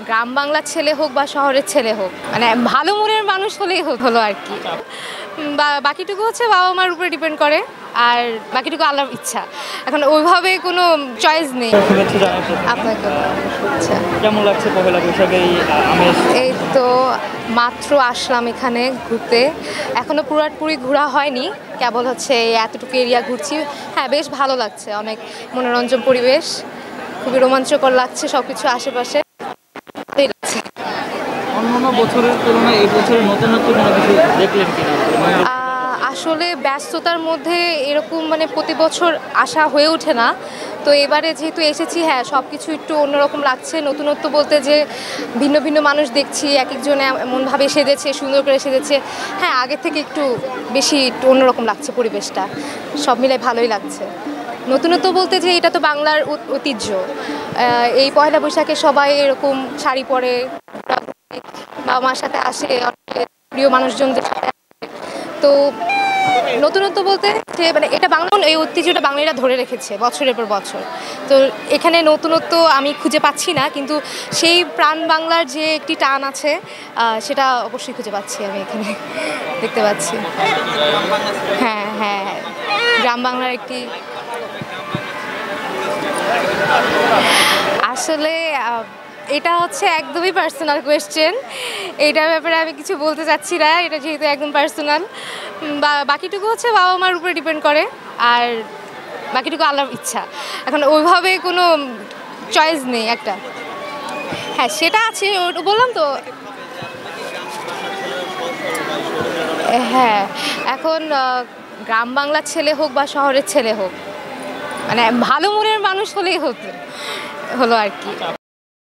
গ্রাম বাংলার ছেলে হোক বা শহরের ছেলে হোক, মানে ভালো মনের মানুষ হলেই হলো আর কি। বাকিটুকু হচ্ছে বাবা মার উপরে ডিপেন্ড করে, আর বাকিটুকু আল্লাহর ইচ্ছা। এখন ওইভাবে কোনো চয়েস নেই। আপনাকে আচ্ছা, কেমন লাগছে পহেলা বৈশাখে এই তো মাত্র আসলাম এখানে ঘুরতে, এখনো পুরোপুরি ঘোরা হয়নি, কেবল হচ্ছে এতটুকু এরিয়া ঘুরছি। হ্যাঁ, বেশ ভালো লাগছে, অনেক মনোরঞ্জন পরিবেশ, খুবই রোমাঞ্চকর লাগছে সবকিছু আশেপাশে। অন্যান্য বছরের তুলনায় এই বছরের নতুনত্ব কোনো কিছু দেখলেন কিনা? আসলে ব্যস্ততার মধ্যে এরকম মানে প্রতি বছর আসা হয়ে ওঠে না, তো এবারে যেহেতু এসেছি, হ্যাঁ সব কিছু একটু অন্যরকম লাগছে। নতুনত্ব বলতে যে ভিন্ন ভিন্ন মানুষ দেখছি, এক একজন এমনভাবে সেজেছে, সুন্দর করে সেজেছে। হ্যাঁ, আগের থেকে একটু বেশি একটু অন্যরকম লাগছে পরিবেশটা, সব মিলে ভালোই লাগছে। নতুনত্ব বলতে যে এটা তো বাংলার ঐতিহ্য, এই পয়লা বৈশাখে সবাই এরকম শাড়ি পরে বাবা মার সাথে আসে, প্রিয় মানুষজনদের সাথে। তো নতুনত্ব বলতে যে মানে এটা বাংলা, এই ঐতিহ্যটা বাঙালিরা ধরে রেখেছে বছরের পর বছর। তো এখানে নতুনত্ব আমি খুঁজে পাচ্ছি না, কিন্তু সেই প্রাণ বাংলার যে একটি টান আছে, সেটা অবশ্যই খুঁজে পাচ্ছি আমি এখানে, দেখতে পাচ্ছি। হ্যাঁ হ্যাঁ, গ্রাম বাংলার একটি আসলে এটা হচ্ছে একদমই পার্সোনাল কোয়েশ্চেন, এইটার ব্যাপারে আমি কিছু বলতে চাচ্ছি না, এটা যেহেতু একদম পার্সোনাল। বাকিটুকু হচ্ছে বাবা মার উপরে ডিপেন্ড করে, আর বাকিটুকু আল্লাহর ইচ্ছা। এখন ওইভাবে কোনো চয়েস নেই একটা। হ্যাঁ, সেটা আছে, ওটা বললাম তো। হ্যাঁ, এখন গ্রাম বাংলার ছেলে হোক বা শহরের ছেলে হোক, মানে ভালো মনের মানুষ হলেই হলো আর কি।